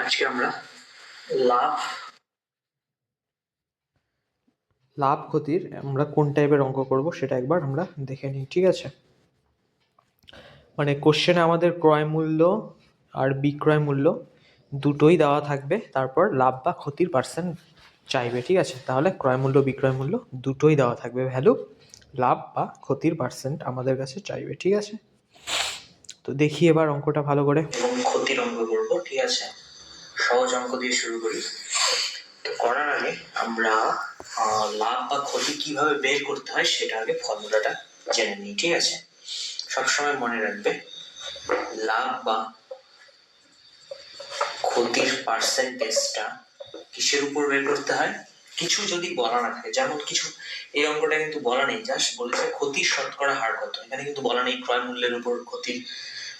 আজকে আমরা লাভ ক্ষতির আমরা কোন টাইপের অঙ্ক করব সেটা একবার আমরা দেখে নিই। ঠিক আছে, মানে কোশ্চেনে আমাদের ক্রয় মূল্য আর বিক্রয় মূল্য দুটোই দেওয়া থাকবে, তারপর লাভ বা ক্ষতির পার্সেন্ট চাইবে। ঠিক আছে, তাহলে ক্রয় মূল্য বিক্রয় মূল্য দুটোই দেওয়া থাকবে, ভ্যালু, লাভ বা ক্ষতির পার্সেন্ট আমাদের কাছে চাইবে। ঠিক আছে, তো দেখি এবার অঙ্কটা ভালো করে। এবং ক্ষতির অঙ্ক করবো। ঠিক আছে, সহজ অঙ্ক দিয়ে শুরু করি। তো করার আগে আমরা লাভ বা ক্ষতি কিভাবে বের করতে হয় সেটা আগে ফর্মুলাটা জেনে নিই। ঠিক আছে, সবসময় মনে রাখবে লাভ বা ক্ষতির পার্সেন্টেজটা কিসের উপর বের করতে হয়। কিছু যদি বলা না থাকে, যেমন কিছু, এই অঙ্কটা কিন্তু বলা নেই, জাস্ট বলেছে ক্ষতির শতকরা হার কত। এখানে কিন্তু বলা নেই ক্রয় মূল্যের উপর ক্ষতির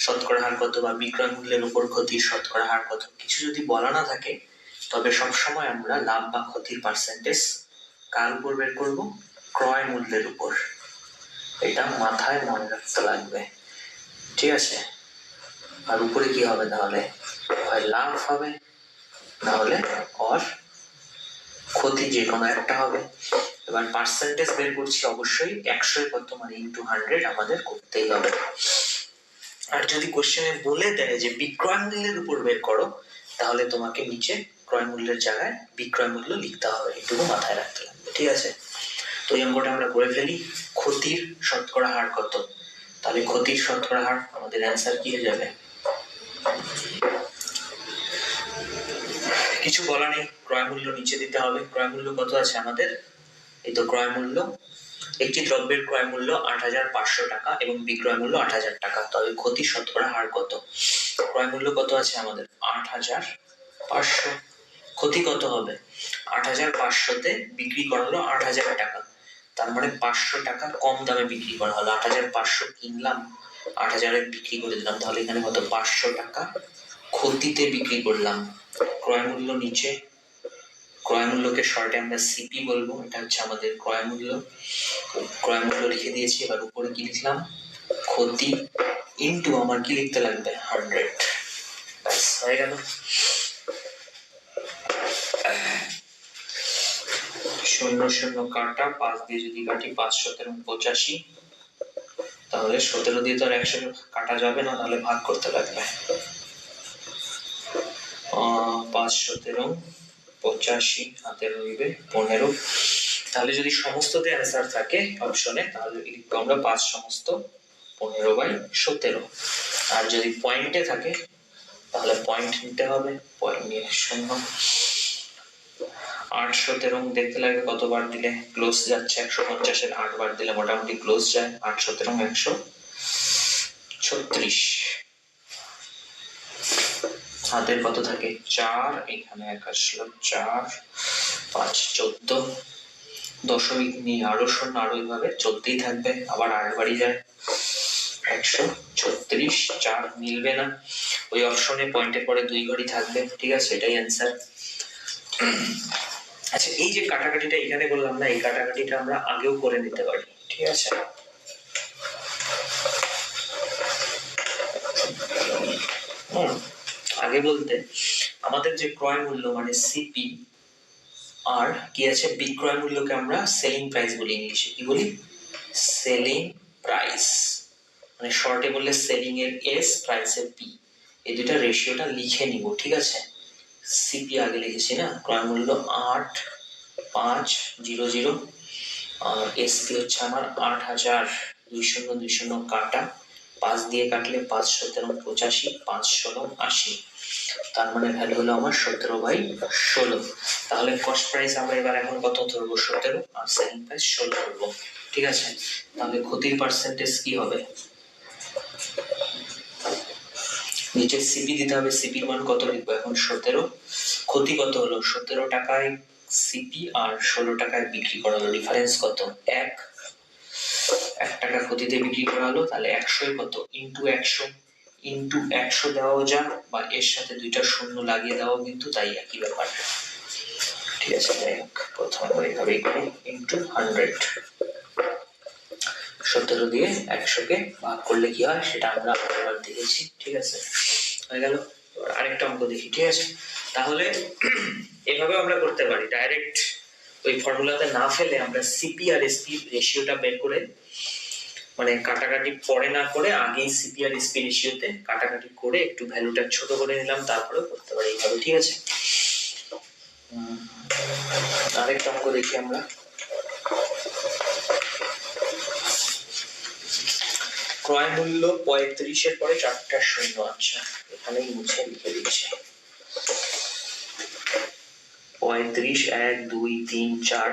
শতকরা হার কত বা বিক্রয় মূল্যের উপর ক্ষতির শতকরা হার কত। কিছু যদি বলা না থাকে তবে সবসময় আমরা লাভ বা ক্ষতির পার্সেন্টেজ কার উপর বের করব? ক্রয় মূল্যের উপর। এটা মাথায় মনে রাখতে লাগবে। ঠিক আছে, আর উপরে কি হবে? তাহলে হয় লাভ হবে, না হলে আর ক্ষতি, যে কোনো একটা হবে। এবার পার্সেন্টেজ বের করছি, অবশ্যই 100 কত মানে ইনটু 100 আমাদের করতেই হবে। আর যদি কোশ্চেনে বলে দেয় যে বিক্রয় মূল্যের উপর বের করো, তাহলে তোমাকে নিচে ক্রয় মূল্যের জায়গায় বিক্রয় মূল্য লিখতে হবে, এটুকু মাথায় রাখতে লাগবে। ঠিক আছে, তো এই অঙ্কটা আমরা করে ফেলি। ক্ষতির শতকরা হার কত? তাহলে ক্ষতির শতকরা হার আমাদের অ্যান্সার কি হয়ে যাবে? কিছু বলা নেই, ক্রয় মূল্য নিচে দিতে হবে। ক্রয় মূল্য কত আছে আমাদের? এই তো ক্রয় মূল্য, একটি দ্রব্যের ক্রয় মূল্য ৮৫০০ টাকা এবং বিক্রয় মূল্য ৮০০০ টাকা। তবে ক্ষতি শতকরা হার কত? ক্রয় মূল্য কত আছে আমাদের? ৮৫০০। ক্ষতি কত হবে? ৮৫০০তে বিক্রি করা হলো ৮০০০ টাকা, তার মানে 500 টাকা কম দামে বিক্রি করা হলো। ৮৫০০ কিনলাম, ৮০০০-এ বিক্রি করে দিলাম, তাহলে এখানে কত? 500 টাকা ক্ষতিতে বিক্রি করলাম। ক্রয় মূল্য নিচে, ক্রয় মূল্যকে শর্টে আমরা সিপি বলবো, এটা হচ্ছে আমাদের ক্রয় মূল্য। ক্রয় মূল্য লিখে দিয়েছি। এবার উপরে কি লিখলাম? ক্ষতি ইনটু আমার কি লিখতে লাগবে? 100। ব্যাস হয়ে গেল। শূন্য শূন্য কাটা, 5 দিয়ে যদি কাটি 5 17 85, তাহলে 17 দিয়ে তো আর 100 কাটা যাবে না, তাহলে ভাগ করতে লাগবে। 5 17 85, হাতে রইবে 15। তাহলে যদি সমস্ততে অ্যান্সার থাকে অপশনে, তাহলে লিখবো আমরা 5 সমস্ত 15/17। আর যদি পয়েন্টে থাকে তাহলে পয়েন্ট নিতে হবে, পয়েন্ট নিয়ে 0। 8 17 দেখতে লাগে কতবার দিলে ক্লোজ যাচ্ছে? 150-এর 8 বার দিলে মোটামুটি ক্লোজ যায়। 8 17 136। হাতের কত থাকে? 4, এখানে 1 আসলো 4, 5 14। দশমিক নিয়ে আরো 0, আরো এইভাবে চলতেই থাকবে, আবার 8 বাড়ি যায় 136। 4 মিলবে না, ওই অপশনে পয়েন্টের পরে 2 ঘরই থাকবে। ঠিক আছে, এটাই অ্যান্সার। আচ্ছা, এই যে কাটাকাটিটা এখানে বললাম না, এই কাটাকাটিটা আমরা আগেও করে নিতে পারি। ঠিক আছে, আগে বলতে আমাদের যে ক্রয় মূল্য মানে সিপি, আর কি আছে? বিক্রয় মূল্যকে আমরা সেলিং প্রাইস বলি, ইংলিশে কি বলি? সেলিং প্রাইস, মানে শর্টে বললে সেলিং এর এস, প্রাইস এর পি, এই দুটো রেশিওটা লিখে নিব। ঠিক আছে, সিপি আগে লিখেছি না, ক্রয় মূল্য 8500, আর এসপি হচ্ছে আমার 8000। 20 কাটা, 5 দিয়ে কাটলে 5 17 85, 5 16 80, তার মানে ভ্যালু হলো আমার 17/16। তাহলে কস্ট প্রাইস আমরা এবার এখন কত ধরবো? 17, আর সেলিং প্রাইস 16 ধরবো। ঠিক আছে, তাহলে ক্ষতির পার্সেন্টেজ কি হবে? নিচে সিপি দিতে হবে, সিপি মান কত লিখবো এখন? 17। ক্ষতি কত হলো? 17 টাকায় সিপি আর 16 টাকায় বিক্রি করা হলো, ডিফারেন্স কত? 1 টাকা ক্ষতিতে বিক্রি করা হলো, তাহলে 100 কত? ইনটু 100। ইনটু 100 দেওয়াও যাক, বা এর সাথে দুইটা শূন্য লাগিয়ে দেওয়াও কিন্তু তাই একই ব্যাপার। ঠিক আছে, যাই হোক, প্রথমে এইভাবেই করি, ইনটু 100। 17 দিয়ে 100 কে ভাগ করলে কি হয় সেটা আমরা আগেরবার দেখেছি। ঠিক আছে, হয়ে গেল। আরেকটা অঙ্ক দেখি, ঠিক আছে? তাহলে এভাবে আমরা করতে পারি, ডাইরেক্ট ওই ফর্মুলাতে না ফেলে আমরা সিপি আর এসপি রেশিওটা বের করে, মানে কাটাকাটি পরে না করে আগেই সিপি আর এসপি রেশিওতে কাটাকাটি করে একটু ভ্যালুটা ছোট করে নিলাম, তারপরে করতে পারি এইভাবে, ঠিক আছে? আরেকটা অঙ্ক দেখি আমরা। ক্রয় মূল্য 35-এর পরে 4টা শূন্য, আচ্ছা এখানেই মুছে লিখে দিচ্ছি। 35 1 2 3 4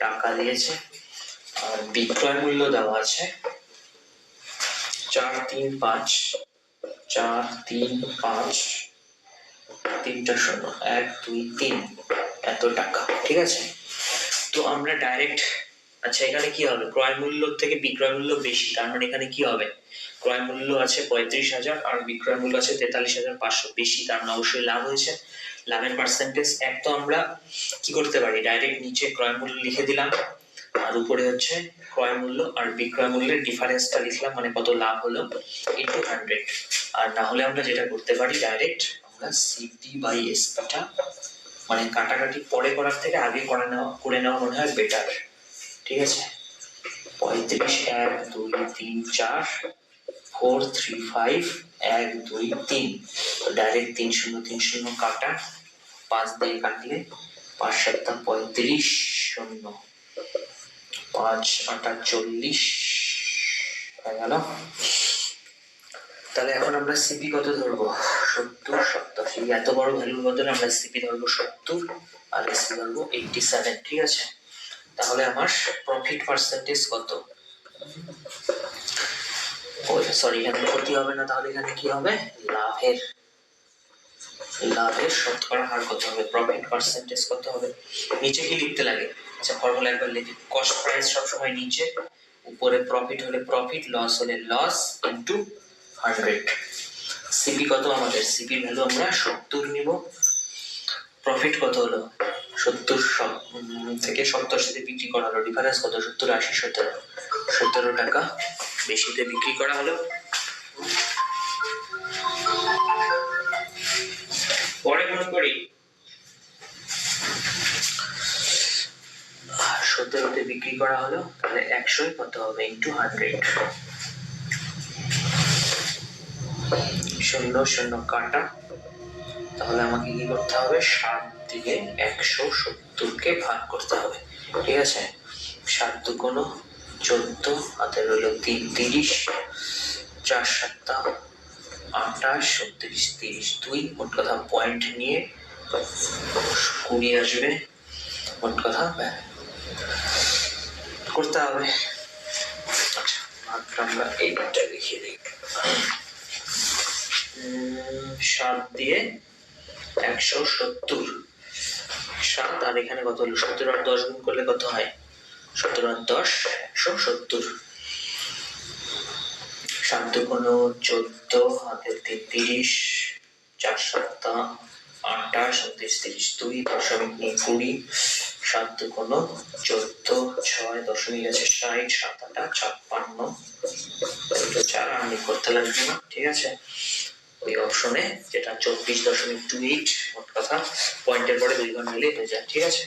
টাকা দিয়েছে, আর বিক্রয় মূল্য দেওয়া আছে 4 3 5 4 3 5 3টা শূন্য 1 2 3 এত টাকা, ঠিক আছে? তো আমরা ডাইরেক্ট, আচ্ছা এখানে কি হবে, ক্রয় মূল্য থেকে বিক্রয় মূল্য বেশি, তার মানে এখানে কি হবে, ক্রয় মূল্য আছে 35,000 আর বিক্রয় মূল্য আছে 43,500 বেশি, তার মানে অবশ্যই লাভ হয়েছে। লাভের পার্সেন্টেজ এক, তো আমরা কি করতে পারি, ডাইরেক্ট নিচে ক্রয় মূল্য লিখে দিলাম আর উপরে হচ্ছে ক্রয় মূল্য আর বিক্রয় মূল্যের ডিফারেন্সটা লিখলাম, মানে কত লাভ হলো ইনটু 100। আর না হলে আমরা যেটা করতে পারি, ডাইরেক্ট আমরা সিপি বাই এসপিটা, মানে কাটাকাটি পরে করার থেকে আগে করে নেওয়া মনে হয় বেটার, ঠিক আছে? 35 1 2 3 4 4 3 5 1 2 3, তো ডাইরেক্ট 3 0 3 0 কাটা, 5 দিয়ে কাটলে 5 7 35 0 5 8 40 হয়ে গেল। তাহলে এখন আমরা সিপি কত ধরবো, 70 87, এত বড় ভ্যালুর বদলে আমরা সিপি ধরবো 70 আর এসপি ধরবো 87, ঠিক আছে? তাহলে আমার প্রফিট পার্সেন্টেজ কত, সরি এখানে ক্ষতি হবে না, তাহলে এখানে কি হবে, লাভের শতকরা হার কত হবে, প্রফিট পার্সেন্টেজ কত হবে, নিচে কি লিখতে লাগে, আচ্ছা ফর্মুলা একবার লিখি, কস্ট প্রাইস সবসময় নিচে, উপরে প্রফিট হলে প্রফিট, লস হলে লস ইনটু 100। সিপি কত আমাদের, সিপি ভ্যালু আমরা 70 নিব, প্রফিট কত হলো 70 থেকে 87 বিক্রি করা হলো, ডিফারেন্স কত 70 80 17 টাকা বেশিতে বিক্রি করা হলো। পরে মনে করি 17তে বিক্রি করা হলো, তাহলে 100 কত হবে ইনটু 100, 0 0 কাটা, তাহলে আমাকে কি করতে হবে, 7 দিয়ে 170 কে ভাগ করতে হবে, ঠিক আছে? 7 2 14 হাতে রইল 3 30, 4 7 28 37 30, 2 মোট কথা পয়েন্ট নিয়ে 20 আসবে, মোট কথা করতে হবে। আচ্ছা ভাগটা আমরা এইটা লিখে দিই, 7 দিয়ে 170, 7 আর এখানে কত হলো, 17 আর 10 গুণ করলে কত হয়, 17 আর 10 170, 7 2 14 হাতে 33, 4 7 28 37 30, 2 দশমিক নিয়ে 20, 7 2 14 6 দশমিক আছে 60, 7 8 56, 4 আর করতে লাগবে না, ঠিক আছে? ওই অপশনে যেটা 24.28, মোট কথা পয়েন্টের পরে 2 ঘর মিলে হয়ে যায়, ঠিক আছে?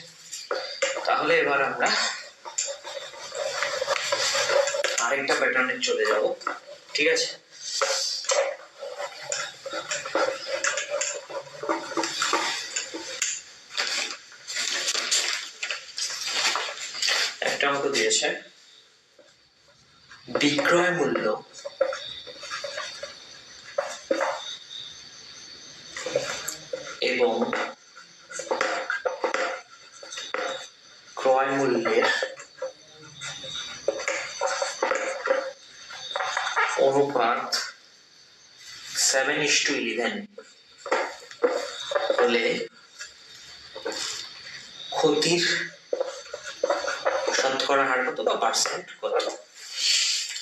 তাহলে এবার আমরা আরেকটা প্যাটার্নে চলে যাব, ঠিক আছে? একটা অঙ্ক দিয়েছে, বিক্রয় মূল্য এবং ক্রয় মূল্যের অনুপাত 7:11 হলে ক্ষতির শতকরা হার কত বা পার্সেন্ট কত,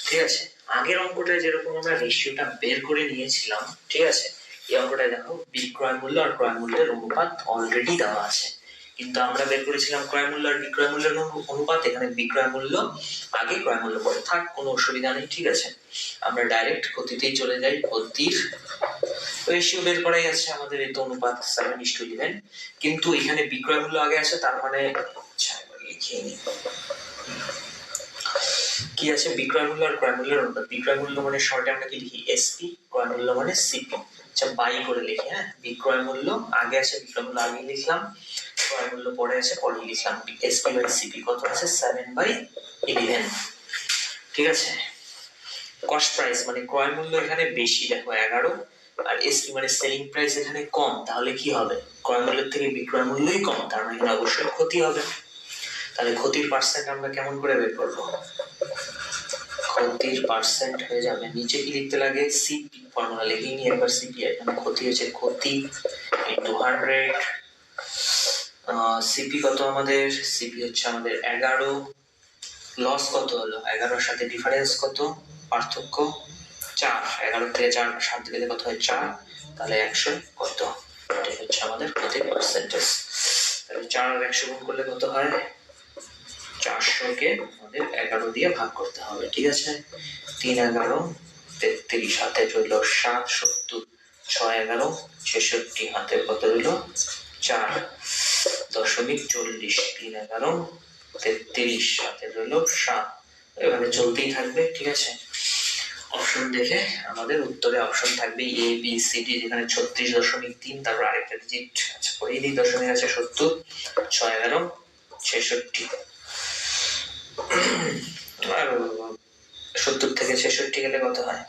ঠিক আছে? আগের অঙ্কটায় যেরকম আমরা রেশিওটা বের করে নিয়েছিলাম, ঠিক আছে, এই অঙ্কটায় দেখো বিক্রয় মূল্য আর ক্রয় মূল্যের অনুপাত অলরেডি দেওয়া আছে, কিন্তু আমরা বের করেছিলাম ক্রয় মূল্য আর বিক্রয় মূল্যের অনুপাত, এখানে বিক্রয় মূল্য আগে ক্রয় মূল্য পরে, থাক কোনো অসুবিধা নেই, ঠিক আছে? আমরা ডাইরেক্ট ক্ষতিতেই চলে যাই, ক্ষতির রেশিও বের করাই আছে আমাদের, এই তো অনুপাত 7:11, কিন্তু এখানে বিক্রয় মূল্য আগে আছে, তার মানে আচ্ছা এবার লিখিয়ে নিই কি আছে, বিক্রয় মূল্য আর ক্রয় মূল্যের অনুপাত। বিক্রয় মূল্য মানে শর্টে আমরা কি লিখি এসপি, ক্রয় মূল্য মানে সিপি। আচ্ছা বাই করে লিখি, হ্যাঁ বিক্রয় মূল্য আগে আছে, বিক্রয় মূল্য আগে লিখলাম, ক্রয় মূল্য পরে আছে পরে লিখলাম। এসপি বাই সিপি কত আছে, 7/11। ঠিক আছে, কস্ট প্রাইস মানে ক্রয় মূল্য এখানে বেশি, দেখো 11, আর এসপি মানে সেলিং প্রাইস এখানে কম, তাহলে কি হবে, ক্রয় মূল্যের থেকে বিক্রয় মূল্যই কম, তার মানে এখানে অবশ্যই ক্ষতি হবে। তাহলে ক্ষতির পার্সেন্ট আমরা কেমন করে বের করব, ক্ষতির পার্সেন্ট হয়ে যাবে, নিচে কি লিখতে লাগে, সিপি ফর্মুলা লিখিয়ে নিই একবার। সিপি এখানে ক্ষতি হচ্ছে, ক্ষতি ইনটু 100, সিপি কত আমাদের, সিপি হচ্ছে আমাদের 11, লস কত হলো, 11 সাথে ডিফারেন্স কত, পার্থক্য 4, 11 থেকে 4 7 দিলে কত হয় 4, তাহলে 100 কত, এটা হচ্ছে আমাদের ক্ষতির পার্সেন্টেজ। তাহলে 4 আর 100 গুণ করলে কত হয়, 400 কে আমাদের 11 দিয়ে ভাগ করতে হবে। ঠিক আছে, 3 11 33, হাতে রইল 7, 70, 6 11 66, হাতে কত রইল 4.40, 3 11 33, হাতে রইল 7, এভাবে চলতেই থাকবে। ঠিক আছে, অপশন দেখে আমাদের উত্তরে অপশন থাকবে এ বি সি ডি, যেখানে 36.3, তারপর আরেকটা ডিজিট আচ্ছা করে দিই, দশমিক আছে 70, 6 11 66, আর 70 থেকে 66 গেলে কত হয়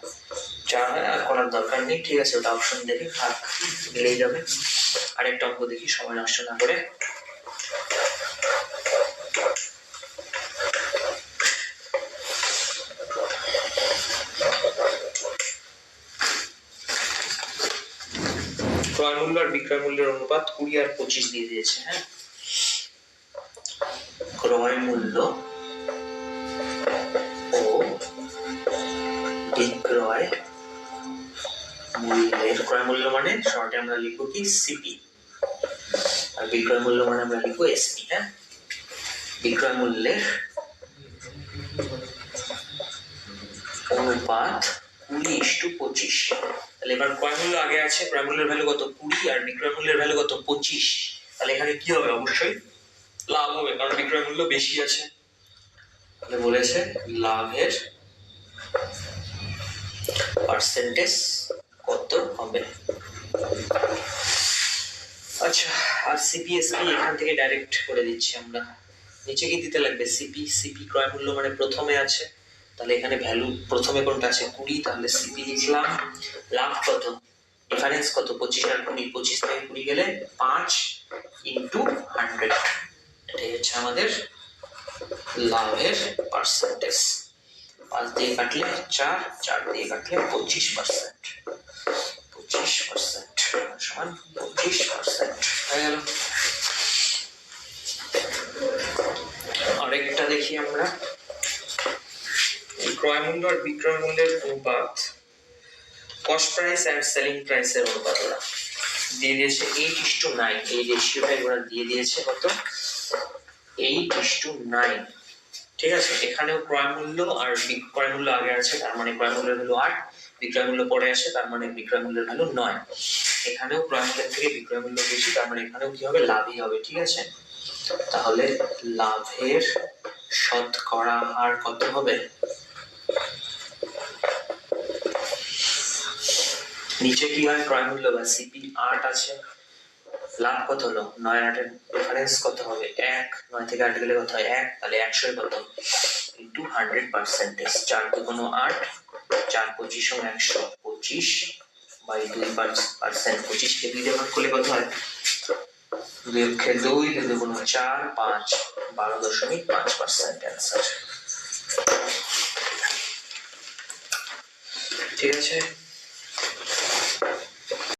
4 হয়, আর করার দরকার নেই। ঠিক আছে, ওটা অপশন দেখে ভাগ মিলেই যাবে। আরেকটা অঙ্ক দেখি সময় নষ্ট না করে। ক্রয় মূল্য আর বিক্রয় মূল্যের অনুপাত 20 আর 25 দিয়ে দিয়েছে। হ্যাঁ, ক্রয় মূল্য ও বিক্রয় মূল্যের, ক্রয় মূল্য মানে শর্টে আমরা লিখবো কি সিপি, আর বিক্রয় মূল্য মানে আমরা লিখবো এসপি। হ্যাঁ, বিক্রয় মূল্যের অনুপাত 20:25। তাহলে এবার ক্রয় মূল্য আগে আছে, ক্রয় মূল্যের ভ্যালু কত 20 আর বিক্রয় মূল্যের ভ্যালু কত 25, তাহলে এখানে কি হবে, অবশ্যই লাভ হবে, কারণ বিক্রয় মূল্য বেশি আছে। তাহলে বলেছে লাভের পার্সেন্টেজ কত হবে। আচ্ছা, আর সিপিএসপি এখান থেকে ডাইরেক্ট করে দিচ্ছি আমরা। নিচে কি দিতে লাগবে, সিপি, সিপি ক্রয় মূল্য মানে প্রথমে আছে, তাহলে এখানে ভ্যালু প্রথমে কোনটা আছে 20, তাহলে সিপি লিখলাম। লাভ কত, ডিফারেন্স কত 25 আর 20, 25 থেকে 20 গেলে 5 ইনটু 100, এটাই হচ্ছে আমাদের লাভের পার্সেন্টেজ। 5 দিয়ে কাটলে 4, 4 দিয়ে কাটলে 25%, 25% সমান 25% হয়ে গেল। আরেকটা দেখি আমরা, ক্রয় মূল্য আর বিক্রয় মূল্যের অনুপাত, কস্ট প্রাইস এন্ড সেলিং প্রাইসের অনুপাত ওরা দিয়ে দিয়েছে 8:9, এই রেশিওটা ওরা দিয়ে দিয়েছে কত, 8:9। ঠিক আছে, এখানেও ক্রয় মূল্য আর বিক্রয় মূল্য আগে আছে, তার মানে ক্রয় মূল্যের ভ্যালু 8, বিক্রয় মূল্য পরে আসে, তার মানে বিক্রয় মূল্যের ভ্যালু 9। এখানেও ক্রয় মূল্যের থেকে বিক্রয় মূল্য বেশি, তার মানে এখানেও কি হবে, লাভই হবে। ঠিক আছে, তাহলে লাভের শতকরা হার কত হবে, নিচে কি হয়, ক্রয় মূল্য বা সিপি 8 আছে, লাভ কত হলো 9, 8 এর ডিফারেন্স কত হবে 1, 9 থেকে 8 গেলে কত হয় 1, তাহলে 100 এর কত ইনটু 100%, 4 দুগুণ 8, 4 25 ও 100, 25 বাই 2%, 25 কে 2 দিয়ে ভাগ করলে কত হয় 2 কে 2, 2 দুগুণ 4, 5, 12.5% অ্যানসার। ঠিক আছে।